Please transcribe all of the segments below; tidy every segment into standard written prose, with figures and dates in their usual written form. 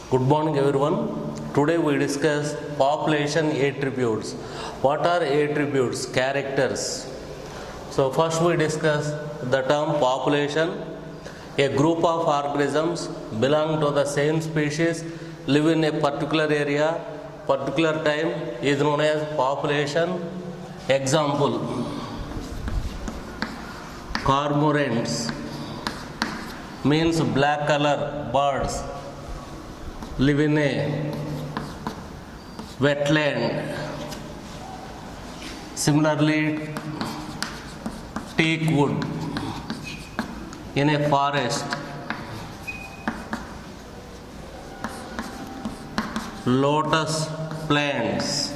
Good morning everyone. Today we discuss population attributes. What are attributes? Characters. So first we discuss the term population. A group of organisms belong to the same species, live in a particular area, particular time is known as population. Example: cormorants means black color birds live in a wetland. Similarly, teak wood in a forest, lotus plants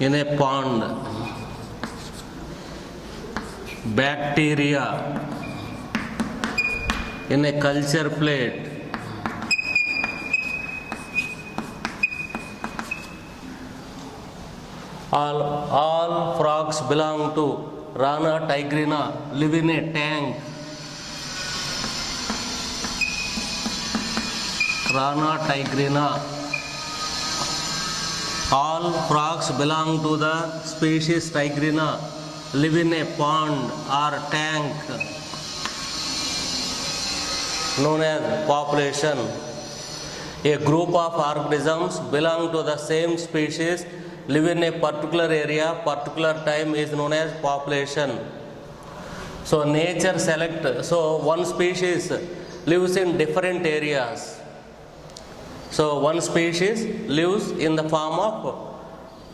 in a pond, bacteria in a culture plate, all frogs belong to Rana tigrina, live in a tank. Rana tigrina. All frogs belong to the species tigrina, live in a pond or tank, known as population. A group of organisms belong to the same species, live in a particular area, particular time is known as population. So nature one species lives in different areas. So one species lives in the form of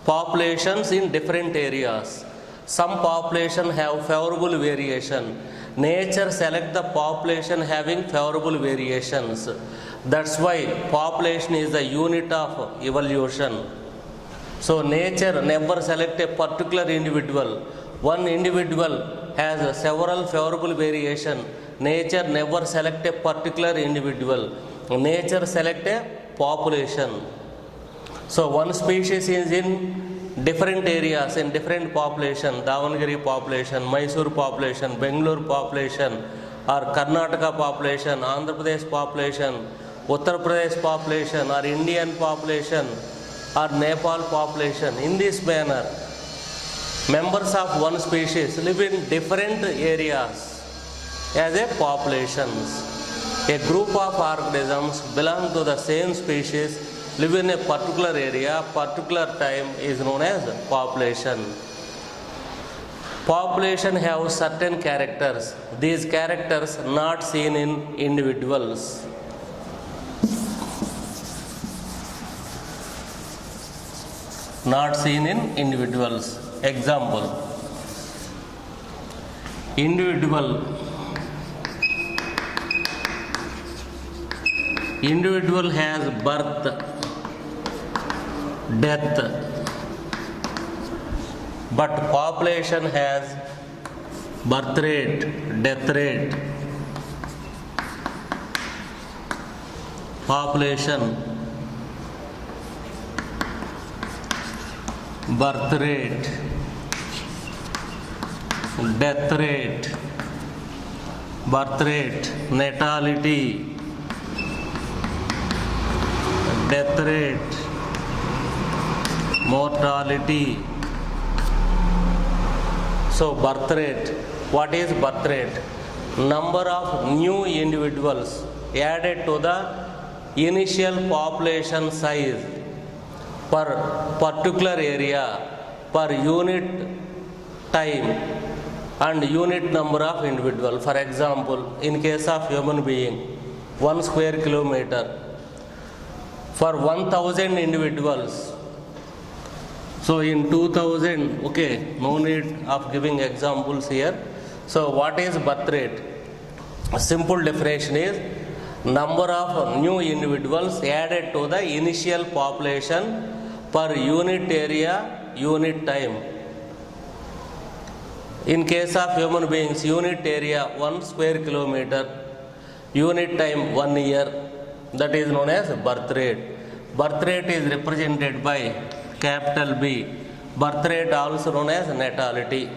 populations in different areas. Some population have favorable variation. Nature select the population having favorable variations. That's why population is the unit of evolution. So nature never select a particular individual. One individual has several favorable variation. Nature never select a particular individual. Nature select a population. So one species is in different areas, in different population. Davanagere population, Mysore population, Bangalore population, or Karnataka population, Andhra Pradesh population, Uttar Pradesh population, or Indian population, or Nepal population. In this manner, members of one species live in different areas as a populations. A group of organisms belong to the same species, live in a particular area, particular time is known as population. Population have certain characters. These characters not seen in individuals. Not seen in individuals. Example: individual has birth, death, but population has birth rate, death rate. Population, birth rate, death rate, birth rate, natality, death rate, mortality. So birth rate. What is birth rate? Number of new individuals added to the initial population size per particular area, per unit time and unit number of individual. For example, in case of human being, 1 square kilometer for 1000 individuals. So in 2000, okay, no need of giving examples here. So what is birth rate? A simple definition is number of new individuals added to the initial population per unit area, unit time. In case of human beings, unit area 1 square kilometer, unit time 1 year, that is known as birth rate. Birth rate is represented by capital B. Birth rate also known as natality.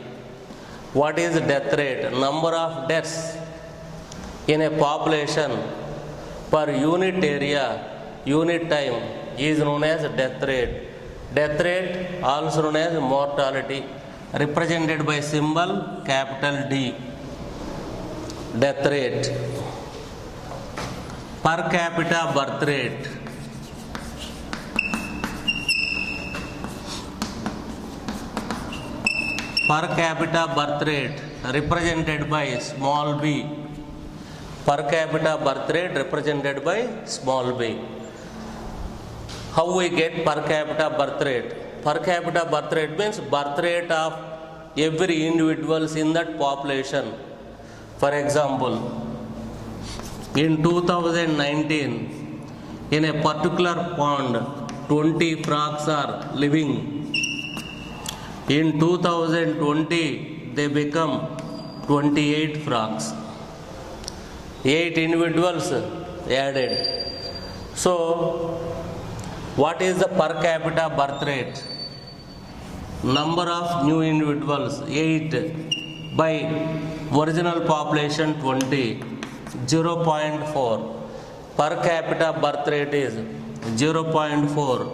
What is death rate? Number of deaths in a population per unit area, unit time is known as death rate. Death rate also known as mortality, represented by symbol capital D. Death rate. Per capita birth rate. Per capita birth rate represented by small b. Per capita birth rate represented by small b. How we get per capita birth rate? Per capita birth rate means birth rate of every individuals in that population. For example, in 2019, in a particular pond, 20 frogs are living. In 2020, they become 28 frogs. 8 individuals added. So, what is the per capita birth rate? Number of new individuals 8 by original population 20, 0.4. Per capita birth rate is 0.4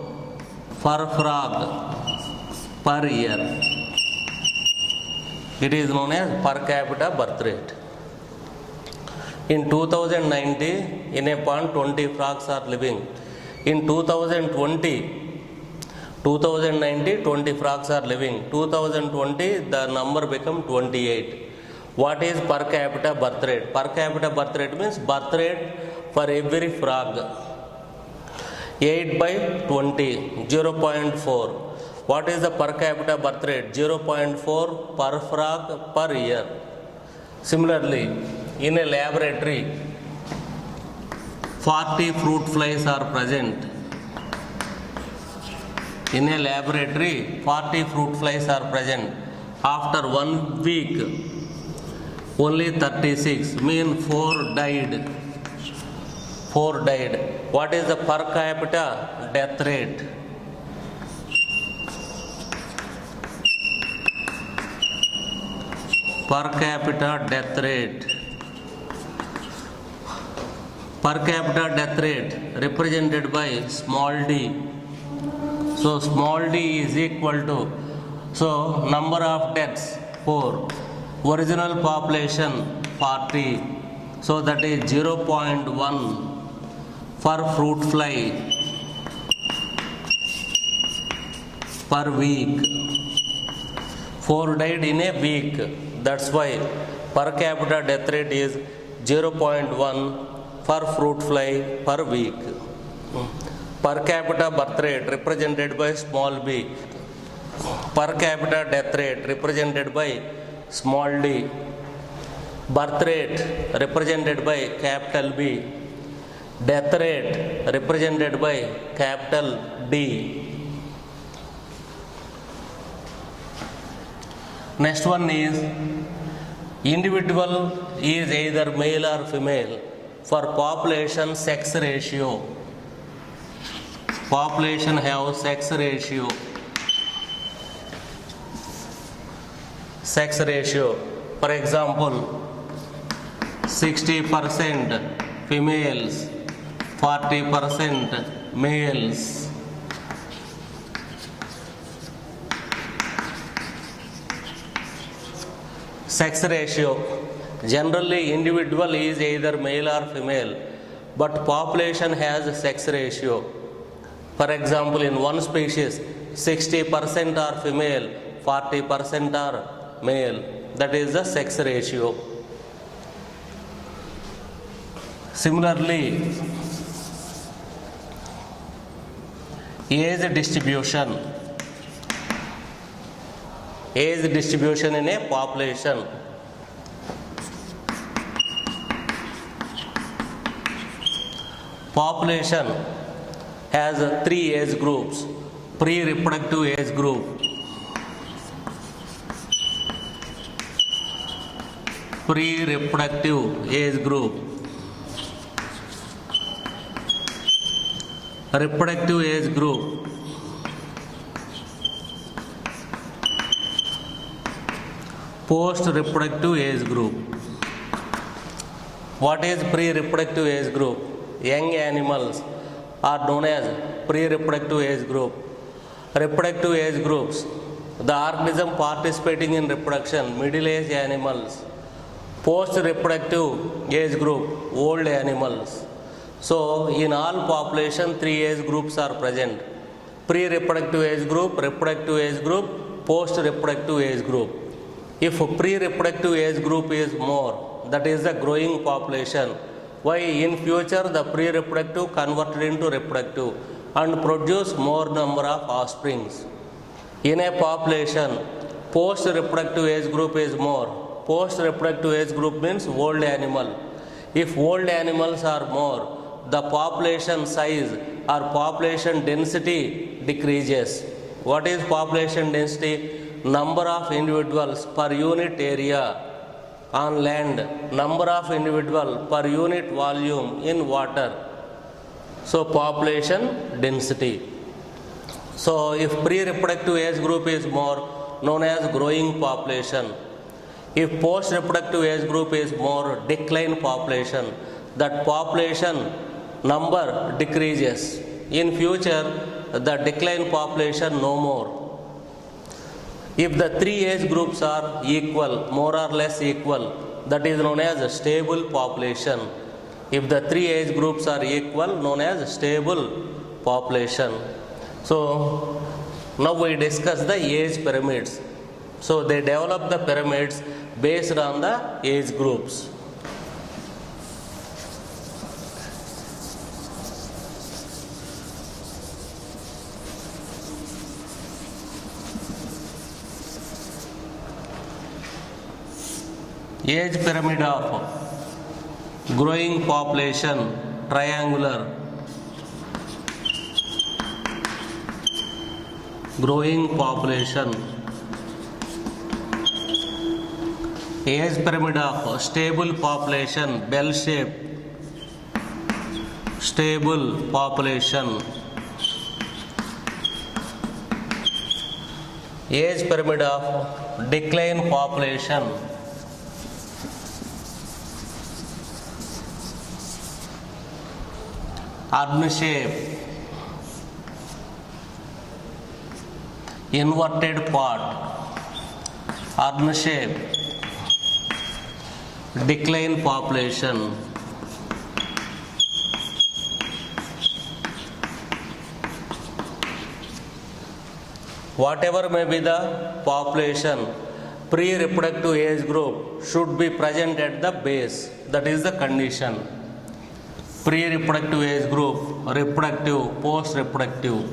per frog per year. It is known as per capita birth rate. In 2090, in a pond 20 frogs are living. In 2020, 20 frogs are living. 2020, the number become 28. What is per capita birth rate? Per capita birth rate means birth rate for every frog. 8 by 20, 0.4. What is the per capita birth rate? 0.4 per frog per year. Similarly, in a laboratory, 40 fruit flies are present. In a laboratory, 40 fruit flies are present. After 1 week, only 36, mean 4 died. 4 died. What is the per capita death rate? Per capita death rate. Per capita death rate represented by small d. So small d is equal to, so number of deaths 4, original population 40, so that is 0.1 for fruit fly per week. 4 died in a week. That's why per capita death rate is 0.1 for fruit fly per week. Per capita birth rate represented by small b. Per capita death rate represented by small d. Birth rate represented by capital B. Death rate represented by capital D. Next one is individual is either male or female. For population sex ratio. Population have sex ratio. Sex ratio. For example, 60% females, 40% males. Sex ratio. Generally, individual is either male or female, but population has a sex ratio. For example, in one species, 60% are female, 40% are male. That is the sex ratio. Similarly, age distribution. Age distribution in a population. Population has 3 age groups. Pre-reproductive age group, pre-reproductive age group, reproductive age group, post-reproductive age group. What is pre-reproductive age group? young animals are known as pre-reproductive age group. Reproductive age groups, the organism participating in reproduction, middle-aged animals. Post-reproductive age group, old animals. So, in all population, 3 age groups are present. Pre-reproductive age group, reproductive age group, post-reproductive age group. If pre-reproductive age group is more, that is the growing population. Why in future the pre-reproductive converted into reproductive and produce more number of offsprings. In a population, post-reproductive age group is more. Post-reproductive age group means old animal. If old animals are more, the population size or population density decreases. What is population density? Number of individuals per unit area on land, number of individual per unit volume in water. So population density. So if pre-reproductive age group is more, known as growing population. If post-reproductive age group is more, decline population. That population number decreases. In future, the decline population no more. If the 3 age groups are equal, more or less equal, that is known as a stable population. If the 3 age groups are equal, known as stable population. So, now we discuss the age pyramids. So, they develop the pyramids based on the age groups. Age pyramid of growing population, triangular. Growing population. Age pyramid of stable population, bell shape. Stable population. Age pyramid of decline population. Urn shape, inverted pot, urn shape, decline population. Whatever may be the population, pre-reproductive age group should be present at the base. That is the condition. Pre-reproductive age group, reproductive, post-reproductive.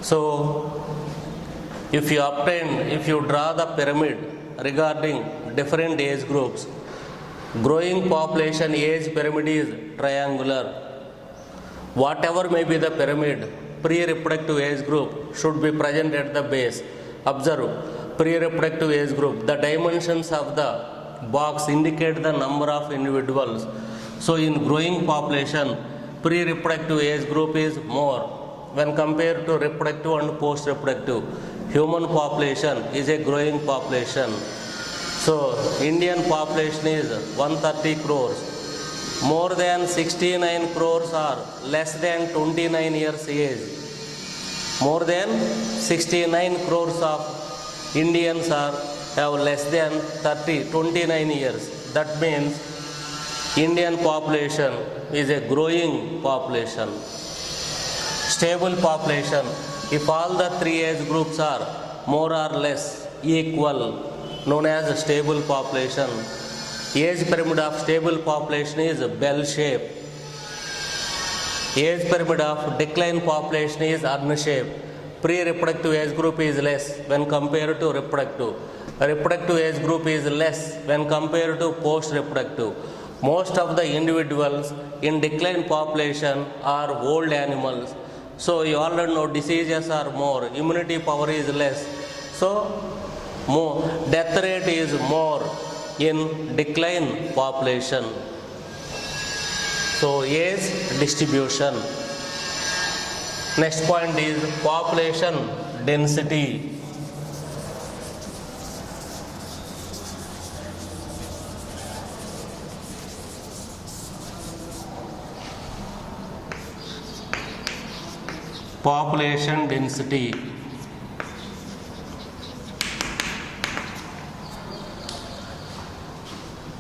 So, if you draw the pyramid regarding different age groups, growing population age pyramid is triangular. Whatever may be the pyramid, pre-reproductive age group should be present at the base. Observe, pre-reproductive age group, the dimensions of the box indicate the number of individuals. So in growing population, pre-reproductive age group is more when compared to reproductive and post-reproductive. Human population is a growing population. So, Indian population is 130 crores. More than 69 crores are less than 29 years age. More than 69 crores of Indians have less than 29 years. That means Indian population is a growing population. Stable population, if all the three age groups are more or less equal, known as a stable population. Age pyramid of stable population is bell shape. Age pyramid of decline population is urn shape. Pre-reproductive age group is less when compared to reproductive. Reproductive age group is less when compared to post-reproductive. Most of the individuals in decline population are old animals. So you already know diseases are more, immunity power is less. So death rate is more in decline population. So age distribution. Next point is population density. Population density.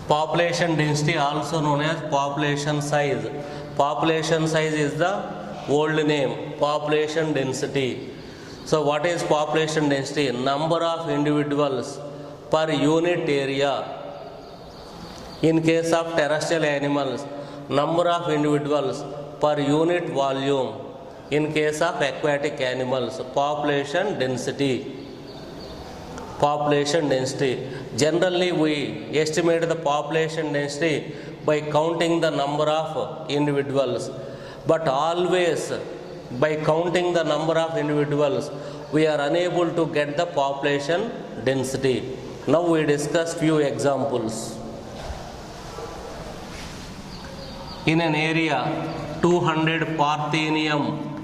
Population density also known as population size. Population size is the old name, population density. So what is population density? Number of individuals per unit area. In case of terrestrial animals, number of individuals per unit volume. In case of aquatic animals, population density. Population density. Generally, we estimate the population density by counting the number of individuals. But always, by counting the number of individuals, we are unable to get the population density. Now we discuss few examples. In an area, 200 Parthenium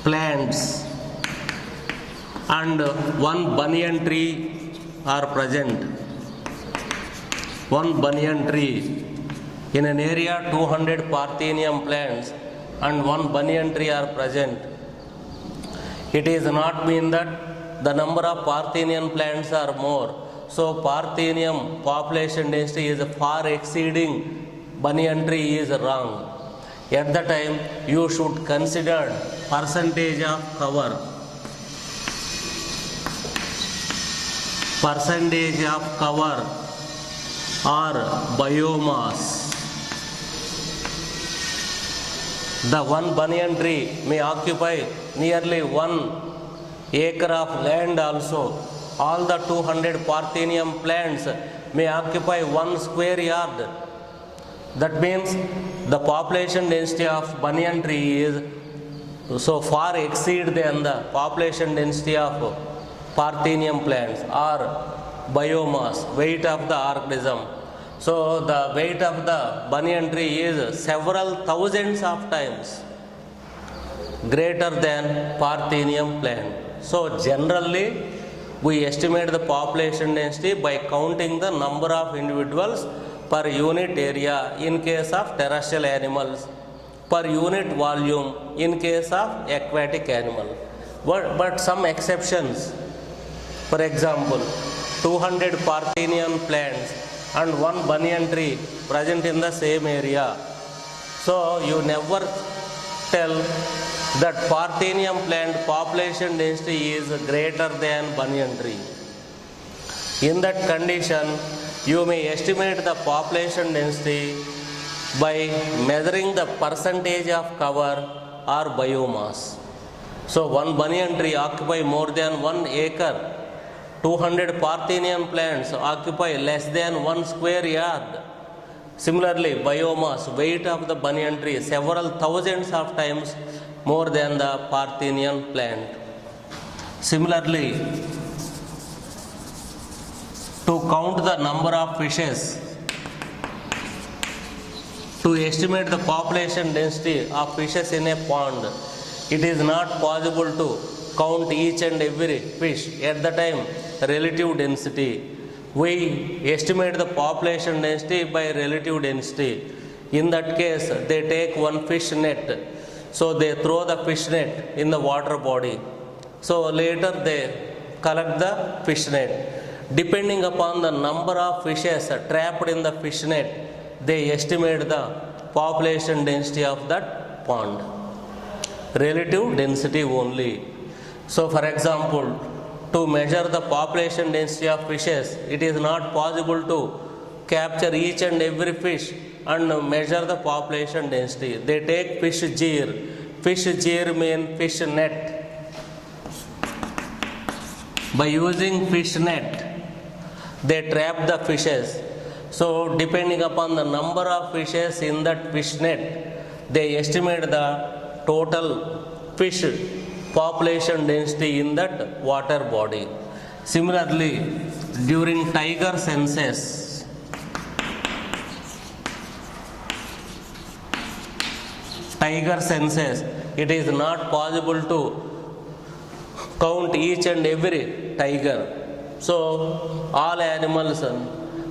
plants and one banyan tree are present. One banyan tree. In an area, 200 Parthenium plants and one banyan tree are present. It is not mean that the number of Parthenium plants are more. So Parthenium population density is far exceeding banyan tree is wrong. At the time, you should consider percentage of cover. Percentage of cover or biomass. The one banyan tree may occupy nearly 1 acre of land also. All the 200 Parthenium plants may occupy 1 square yard. That means the population density of banyan tree is so far exceed than the population density of Parthenium plants or biomass, weight of the organism. So the weight of the banyan tree is several thousands of times greater than Parthenium plant. So generally we estimate the population density by counting the number of individuals per unit area in case of terrestrial animals, per unit volume in case of aquatic animal. But some exceptions. For example, 200 Parthenium plants and one banyan tree present in the same area. So you never tell that Parthenium plant population density is greater than banyan tree. In that condition, you may estimate the population density by measuring the percentage of cover or biomass. So one banyan tree occupy more than 1 acre. 200 Parthenium plants occupy less than 1 square yard. Similarly, biomass, weight of the banyan tree, several thousands of times more than the Parthenium plant. Similarly, to count the number of fishes To estimate the population density of fishes in a pond, it is not possible to count each and every fish at the time relative density. We estimate the population density by relative density. In that case, they take one fish net. So they throw the fish net in the water body. So later they collect the fish net. Depending upon the number of fishes trapped in the fish net, they estimate the population density of that pond. Relative density only. So for example, to measure the population density of fishes, it is not possible to capture each and every fish and measure the population density. They take fish jeer. Fish jeer means fish net. By using fish net, they trap the fishes. So depending upon the number of fishes in that fish net, they estimate the total fish population density in that water body. Similarly, during tiger census, it is not possible to count each and every tiger. So all animals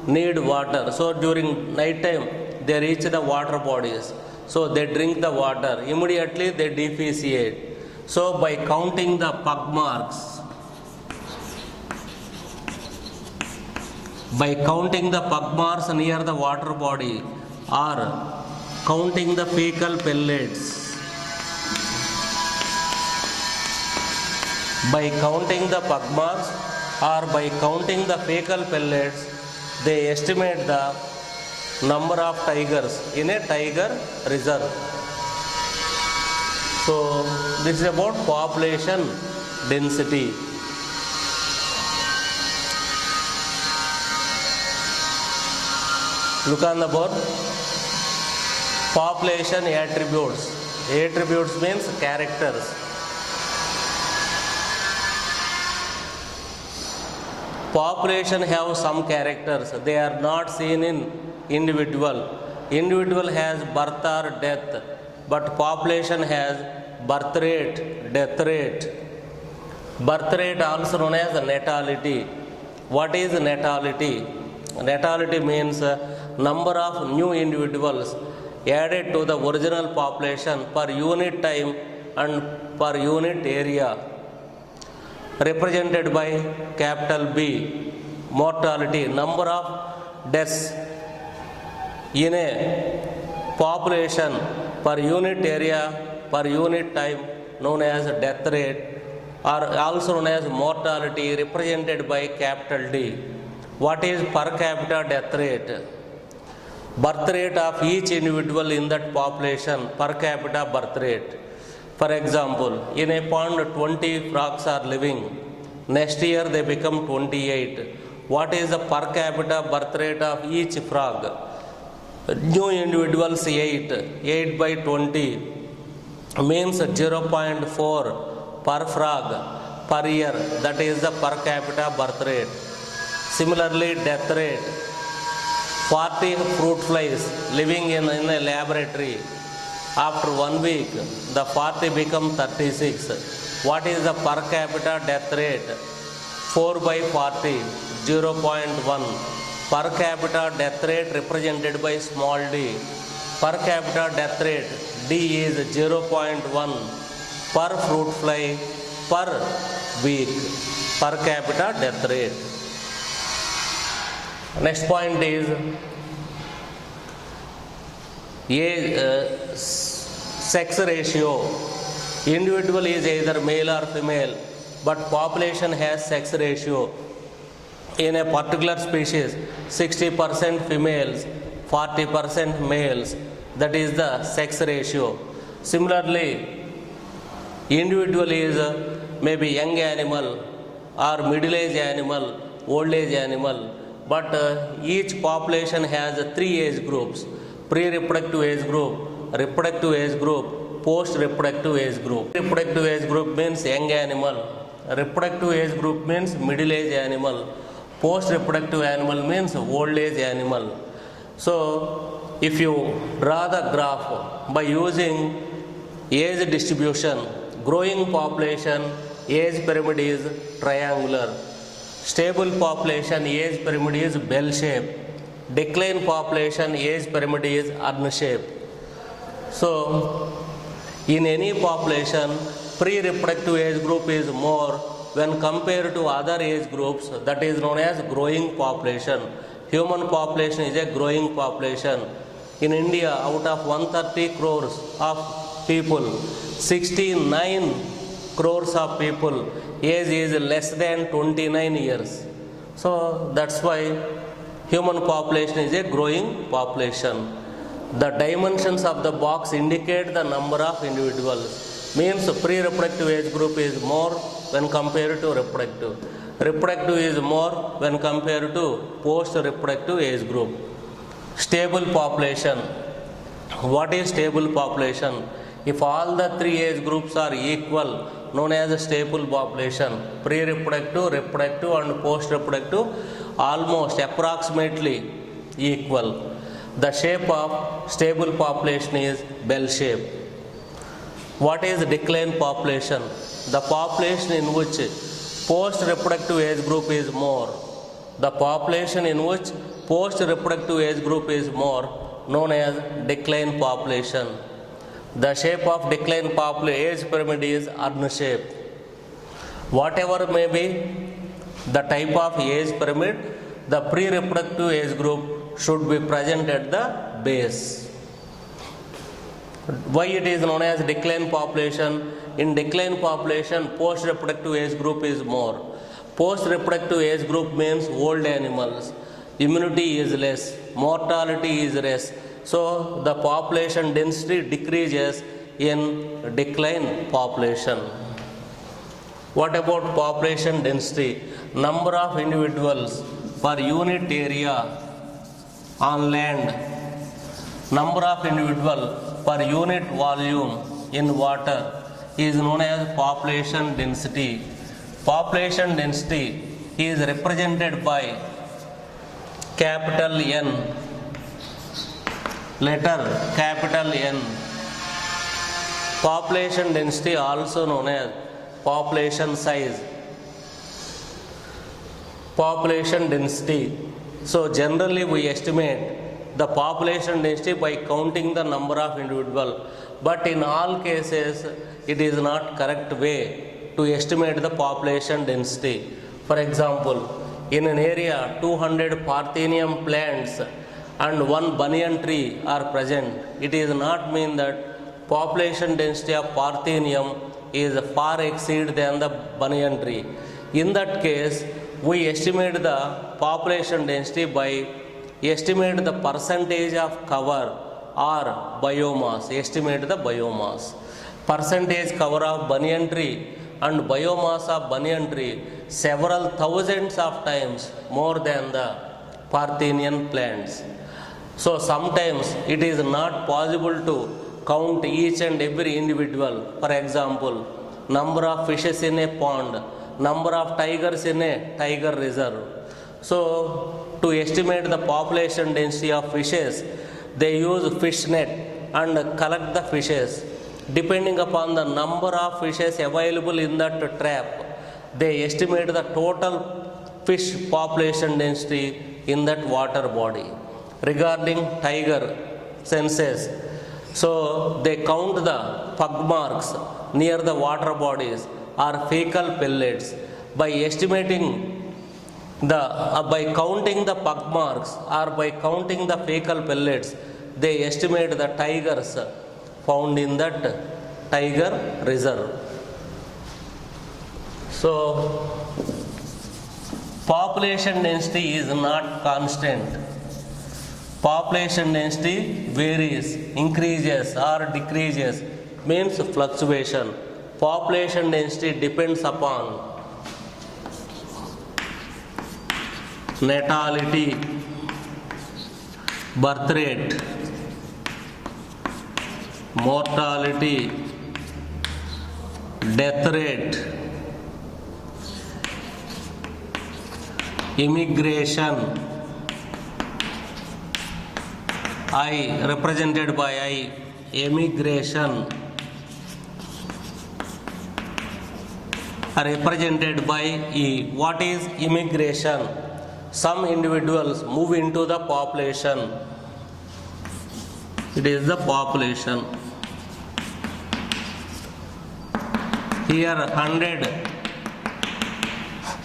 need water. So during night time, they reach the water bodies. So they drink the water. Immediately they defecate. So by counting the pug marks, near the water body, or counting the fecal pellets, by counting the pug marks or by counting the fecal pellets, they estimate the number of tigers in a tiger reserve. So this is about population density. Look on the board. Population attributes. Attributes means characters. Population have some characters. They are not seen in individual. Individual has birth or death, but population has birth rate, death rate. Birth rate also known as natality. What is natality? Natality means number of new individuals added to the original population per unit time and per unit area, represented by capital B. Mortality, number of deaths in a population per unit area, per unit time, known as death rate, or also known as mortality, represented by capital D. What is per capita death rate? Birth rate of each individual in that population, per capita birth rate. For example, in a pond 20 frogs are living. Next year they become 28. What is the per capita birth rate of each frog? New individuals 8. 8 by 20 means 0.4 per frog per year. That is the per capita birth rate. Similarly, death rate. 40 fruit flies living in a laboratory. After 1 week, the 40 become 36. What is the per capita death rate? 4 by 40, 0.1. Per capita death rate represented by small d. Per capita death rate D is 0.1 per fruit fly per week. Per capita death rate. Next point is sex ratio. Individual is either male or female, but population has sex ratio. In a particular species, 60% females, 40% males. That is the sex ratio. Similarly, individual is maybe young animal or middle-aged animal, old-age animal. But each population has 3 age groups: pre-reproductive age group, reproductive age group, post-reproductive age group. Reproductive age group means young animal. Reproductive age group means middle-aged animal. Post-reproductive animal means old-age animal. So, if you draw the graph by using age distribution, growing population age pyramid is triangular, stable population age pyramid is bell shape, decline population age pyramid is urn shape. So, in any population, pre-reproductive age group is more when compared to other age groups, that is known as growing population. Human population is a growing population. In India, out of 130 crores of people, 69 crores of people, age is less than 29 years. So that's why human population is a growing population. The dimensions of the box indicate the number of individuals. Means pre-reproductive age group is more when compared to reproductive. Reproductive is more when compared to post-reproductive age group. Stable population. What is stable population? If all the three age groups are equal, known as a stable population, pre-reproductive, reproductive and post-reproductive, almost approximately equal. The shape of stable population is bell shape. What is decline population? The population in which post-reproductive age group is more. The population in which post-reproductive age group is more, known as decline population. The shape of decline age pyramid is urn shape. Whatever may be the type of age pyramid, the pre-reproductive age group should be present at the base. Why it is known as decline population? In decline population, post-reproductive age group is more. Post-reproductive age group means old animals. Immunity is less, mortality is less. So the population density decreases in decline population. What about population density? Number of individuals per unit area on land. Number of individuals per unit volume in water is known as population density. Population density is represented by capital N, letter capital N. Population density also known as population size. Population density. So generally we estimate the population density by counting the number of individuals, but in all cases it is not correct way to estimate the population density. For example, in an area 200 Parthenium plants and one banyan tree are present, it does not mean that population density of Parthenium is far exceed than the banyan tree. In that case, we estimate the population density by estimate the percentage of cover or biomass. Estimate the biomass. Percentage cover of banyan tree and biomass of banyan tree several thousands of times more than the Parthenian plants. So sometimes it is not possible to count each and every individual. For example, number of fishes in a pond, number of tigers in a tiger reserve. So to estimate the population density of fishes, they use fish net and collect the fishes. Depending upon the number of fishes available in that trap, they estimate the total fish population density in that water body. Regarding tiger census, so they count the pug marks near the water bodies or fecal pellets. By estimating by counting the pug marks or by counting the fecal pellets, they estimate the tigers found in that tiger reserve. So population density is not constant. Population density varies, increases or decreases, means fluctuation. Population density depends upon natality, birth rate, mortality, death rate, immigration, I, represented by I, emigration, represented by E. What is immigration? Some individuals move into the population. It is the population. Here 100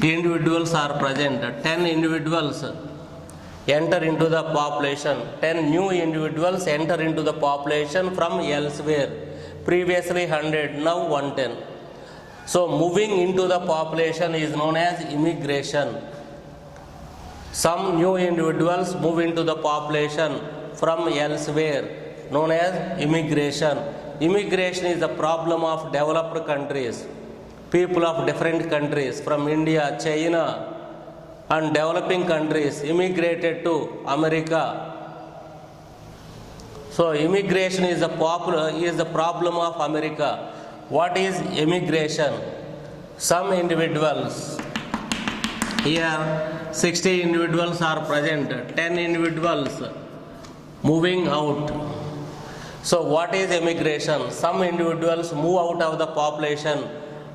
individuals are present. 10 individuals enter into the population. 10 new individuals enter into the population from elsewhere. Previously 100, now 110. So moving into the population is known as immigration. Some new individuals move into the population from elsewhere, known as immigration. Immigration is the problem of developed countries. People of different countries from India, China and developing countries immigrated to America. So immigration is the problem of America. What is immigration? Some individuals, here 60 individuals are present, 10 individuals moving out. So what is immigration? Some individuals move out of the population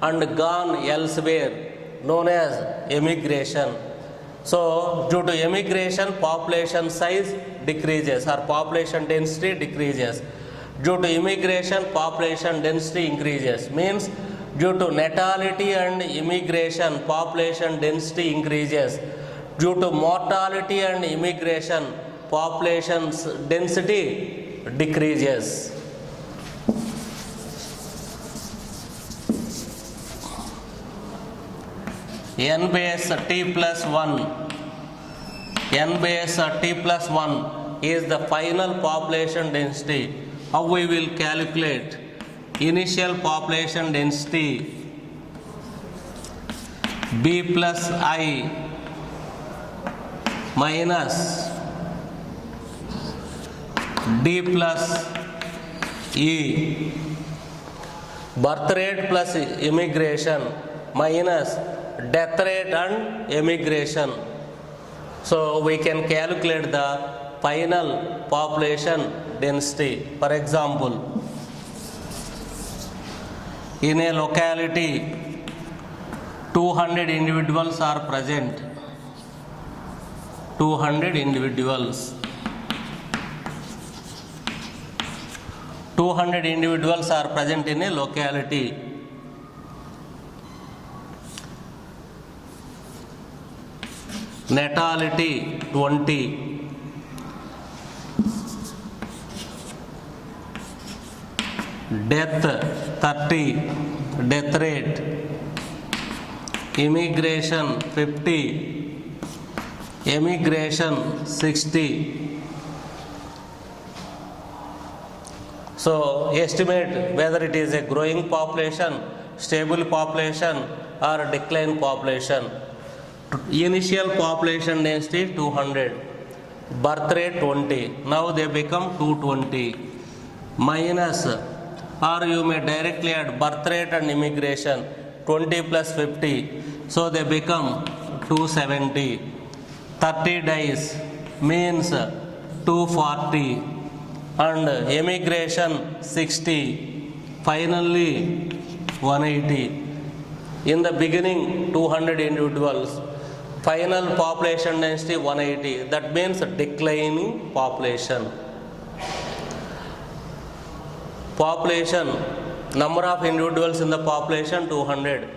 and gone elsewhere, known as immigration. So due to immigration, population size decreases or population density decreases. Due to immigration, population density increases. Means due to natality and immigration, population density increases. Due to mortality and immigration, population density decreases. N base T plus 1. N base T plus 1 is the final population density. How we will calculate? Initial population density B plus I minus D plus E, birth rate plus immigration minus death rate and immigration. So we can calculate the final population density. For example, in a locality 200 individuals are present. 200 individuals. 200 individuals are present in a locality. Natality 20. Death 30. Death rate. Immigration 50. Emigration 60. So estimate whether it is a growing population, stable population or decline population. Initial population density 200, birth rate 20, now they become 220, minus, or you may directly add birth rate and immigration 20 plus 50, so they become 270, 30 days means 240 and immigration 60, finally 180. In the beginning 200 individuals, final population density 180, that means declining population. Population, number of individuals in the population 200,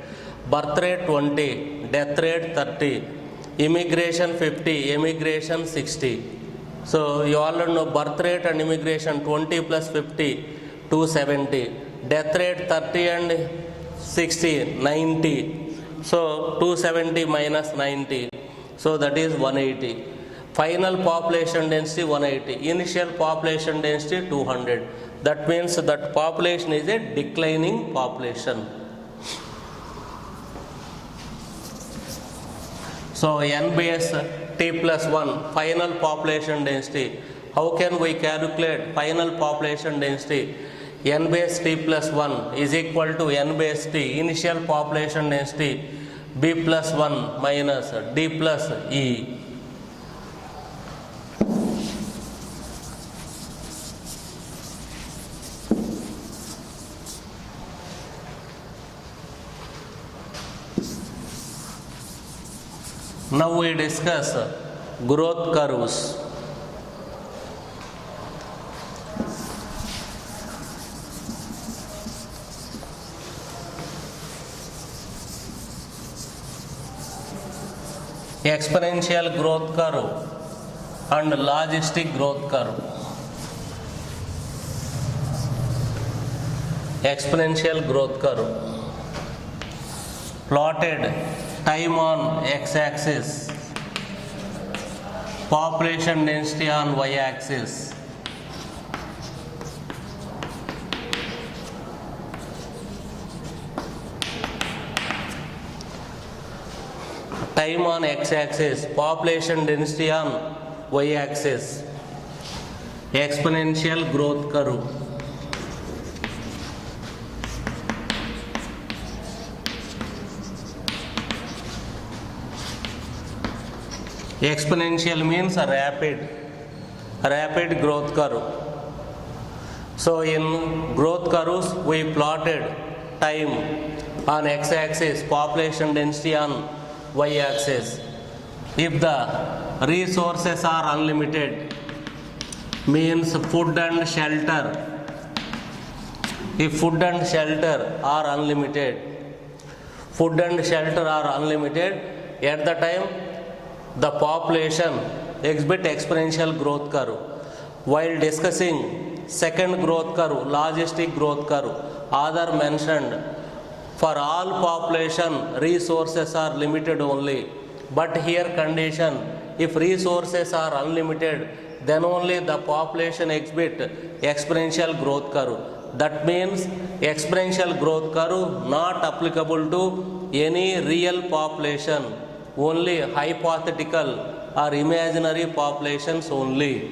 birth rate 20, death rate 30, immigration 50, emigration 60. So you already know birth rate and immigration 20 plus 50, 270, death rate 30 and 60, 90. So 270 minus 90, so that is 180. Final population density 180, initial population density 200. That means that population is a declining population. So n base t plus 1, final population density. How can we calculate final population density? N base t plus 1 is equal to n base t, initial population density, b plus 1 minus d plus e. Now we discuss growth curves. Exponential growth curve and logistic growth curve. Exponential growth curve plotted time on x-axis, population density on y-axis. Time on x-axis, population density on y-axis. Exponential growth curve. Exponential means a rapid growth curve. So in growth curves we plotted time on x-axis, population density on y-axis. If the resources are unlimited, means food and shelter. If food and shelter are unlimited, at the time the population exhibit exponential growth curve. While discussing second growth curve, logistic growth curve, other mentioned for all population resources are limited only, but here condition, if resources are unlimited, then only the population exhibit exponential growth curve. That means exponential growth curve not applicable to any real population, only hypothetical or imaginary populations only.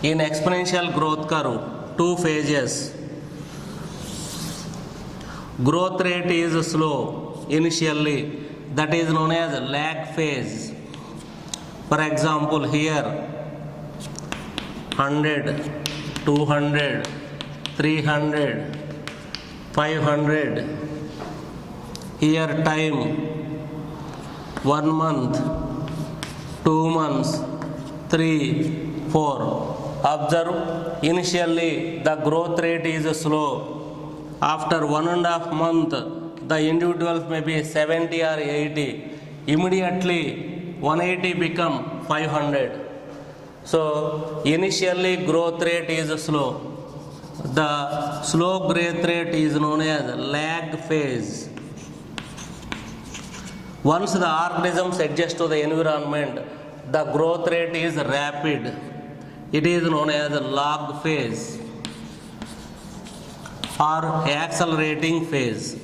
In exponential growth curve, two phases. Growth rate is slow initially, that is known as lag phase. For example, here 100, 200, 300, 500. Here time 1 month, 2 months, 3, 4. Observe, initially the growth rate is slow. After 1.5 months, the individuals may be 70 or 80. Immediately 180 become 500. So initially growth rate is slow. The slow growth rate is known as lag phase. Once the organisms adjust to the environment, the growth rate is rapid. It is known as log phase or accelerating phase.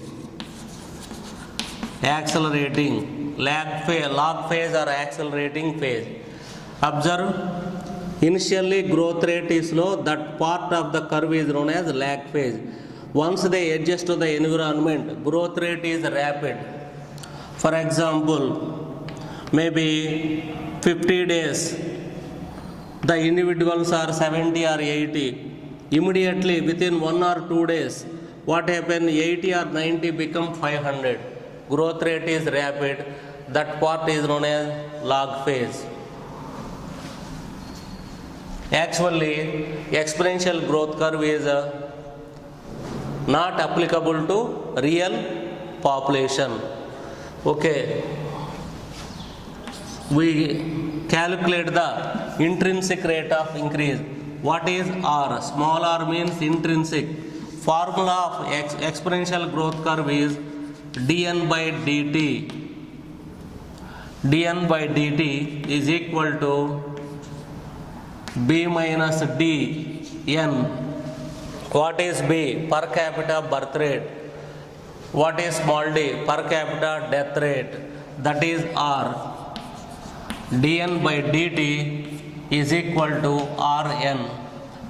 Accelerating, log phase or accelerating phase. Observe, initially growth rate is low, that part of the curve is known as lag phase. Once they adjust to the environment, growth rate is rapid. For example, maybe 50 days, the individuals are 70 or 80. Immediately within 1 or 2 days, what happened? 80 or 90 become 500. Growth rate is rapid. That part is known as log phase. Actually, exponential growth curve is not applicable to real population. Okay, we calculate the intrinsic rate of increase. What is R? Small r means intrinsic. Formula of exponential growth curve is dn by dt. dn by dt is equal to b minus d n. What is b? Per capita birth rate. What is small d? Per capita death rate. That is R. dn by dt is equal to Rn.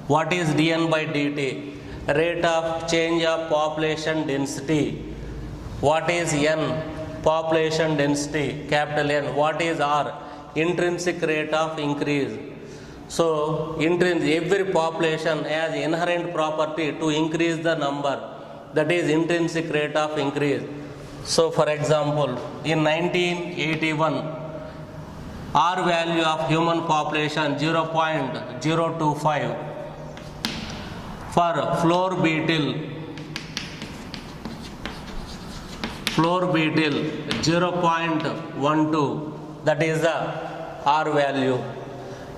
What is dn by dt? Rate of change of population density. What is n? Population density, capital N. What is R? Intrinsic rate of increase. So, every population has inherent property to increase the number. That is intrinsic rate of increase. So, for example, In 1981, R value of human population 0.025. For floor beetle 0.12, that is the R value.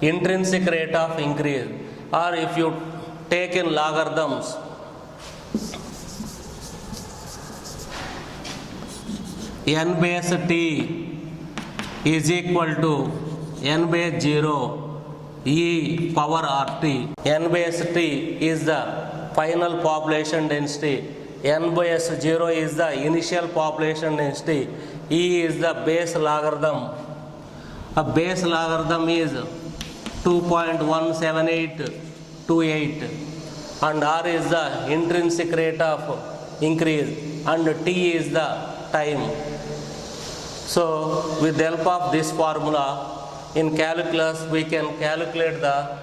Intrinsic rate of increase, or if you take in logarithms, n base t is equal to n base 0 e power rt. N base t is the final population density, n base 0 is the initial population density, e is the base logarithm. A base logarithm is 2.17828, and r is the intrinsic rate of increase, and t is the time. So with the help of this formula in calculus, we can calculate the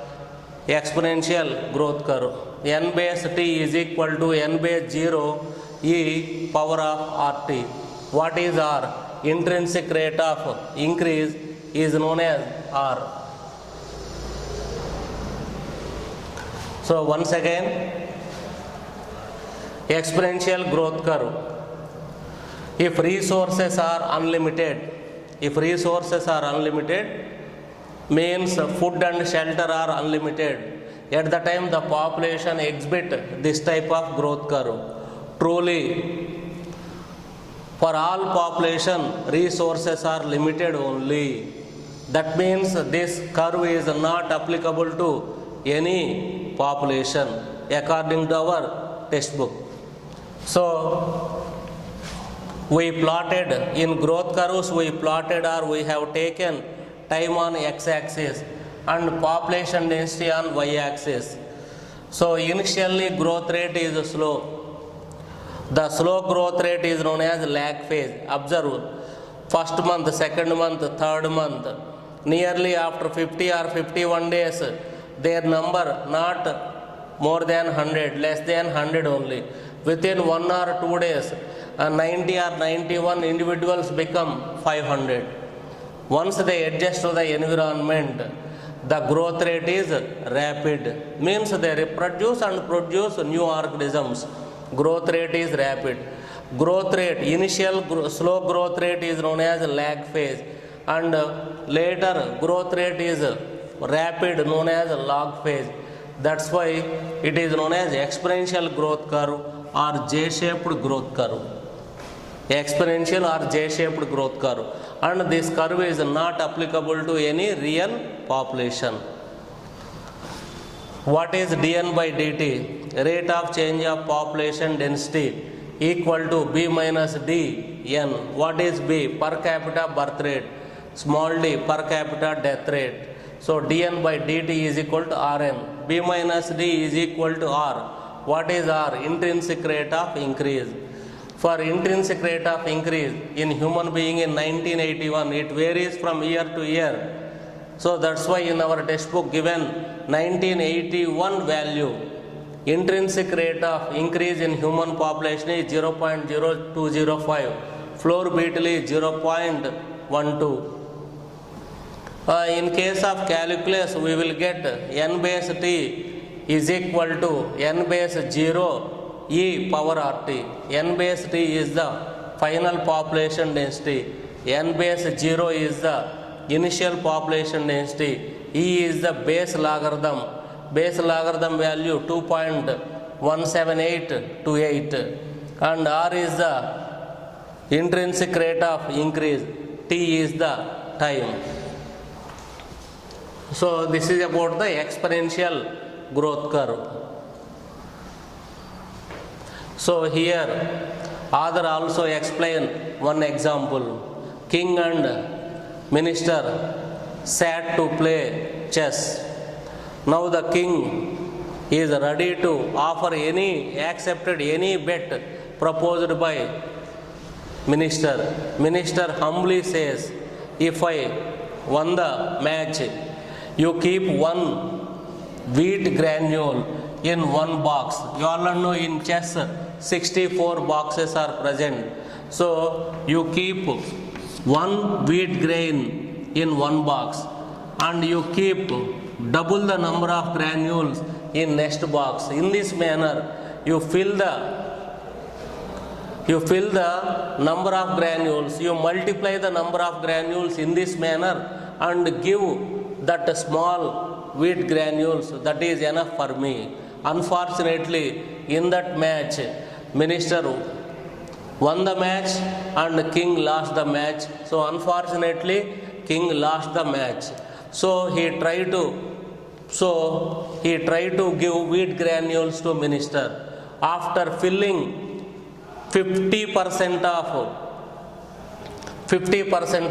exponential growth curve. N base t is equal to n base 0 e power of rt. What is r? Intrinsic rate of increase is known as r. So once again, exponential growth curve. If resources are unlimited, means food and shelter are unlimited. At the time the population exhibit this type of growth curve. Truly, for all population, resources are limited only. That means this curve is not applicable to any population according to our textbook. So we plotted in growth curves, we have taken time on x-axis and population density on y-axis. So initially growth rate is slow. The slow growth rate is known as lag phase. Observe, first month, second month, third month, nearly after 50 or 51 days, their number not more than 100, less than 100 only. Within 1 or 2 days, 90 or 91 individuals become 500. Once they adjust to the environment, the growth rate is rapid. Means they reproduce and produce new organisms. Growth rate is rapid. Growth rate, initial slow growth rate is known as lag phase, and later growth rate is rapid, known as log phase. That's why it is known as exponential growth curve or J-shaped growth curve. Exponential or J-shaped growth curve, and this curve is not applicable to any real population. What is dn by dt? Rate of change of population density equal to b minus d n. What is b? Per capita birth rate. Small d, per capita death rate. So dn by dt is equal to rn. B minus d is equal to r. What is r? Intrinsic rate of increase. For intrinsic rate of increase in human being in 1981, it varies from year to year. So that's why in our textbook given 1981 value, intrinsic rate of increase in human population is 0.0205. Floor beetle is 0.12. In case of calculus, we will get n base t is equal to n base 0 e power rt. N base t is the final population density. N base 0 is the initial population density. E is the base logarithm. Base logarithm value 2.17828, and r is the intrinsic rate of increase. T is the time. So this is about the exponential growth curve. So here author also explain one example. King and minister sat to play chess. Now the king is ready to offer accepted any bet proposed by minister. Minister humbly says, if I won the match, you keep one wheat granule in one box. You all know in chess 64 boxes are present. So you keep one wheat grain in one box and you keep double the number of granules in next box. In this manner, you fill the number of granules, you multiply the number of granules in this manner and give that small wheat granules, that is enough for me. Unfortunately, in that match, minister won the match and king lost the match. So unfortunately, king lost the match. So he tried to give wheat granules to minister. After filling 50%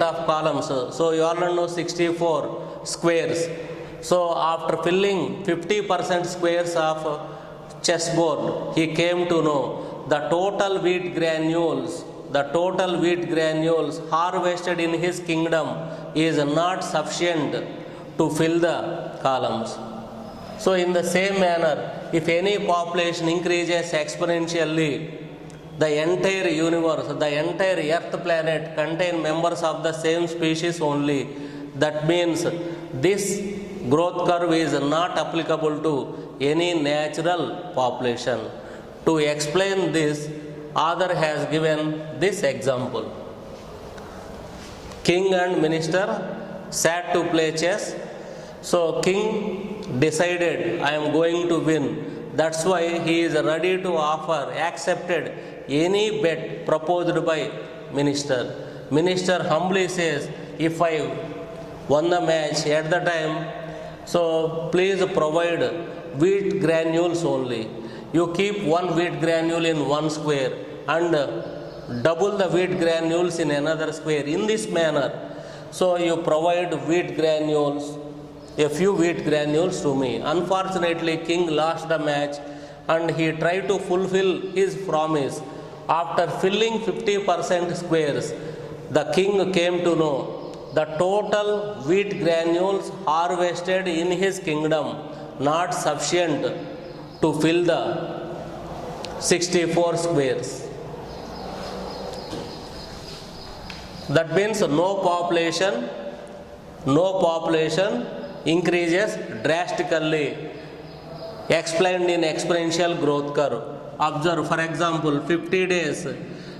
of columns, so you all know 64 squares. So after filling 50% squares of chessboard, he came to know the total wheat granules harvested in his kingdom is not sufficient to fill the columns. So in the same manner, if any population increases exponentially, the entire universe, the entire earth planet contain members of the same species only. That means this growth curve is not applicable to any natural population. To explain this, author has given this example. King and minister sat to play chess. So king decided, I am going to win. That's why he is ready to offer, accepted any bet proposed by minister. Minister humbly says, if I won the match at the time, so please provide wheat granules only. You keep one wheat granule in one square and double the wheat granules in another square. In this manner, so you provide wheat granules, a few wheat granules to me. Unfortunately, king lost the match and he tried to fulfill his promise. After filling 50% squares, the king came to know the total wheat granules harvested in his kingdom not sufficient to fill the 64 squares. That means no population increases drastically, explained in exponential growth curve. Observe, for example, 50 days,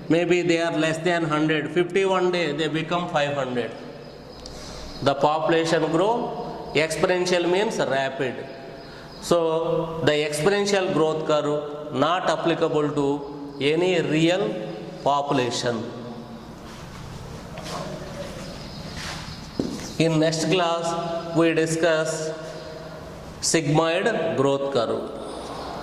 maybe they are less than 100. 51 days, they become 500. The population grow, exponential means rapid. So, the exponential growth curve not applicable to any real population. In next class, we discuss sigmoid growth curve.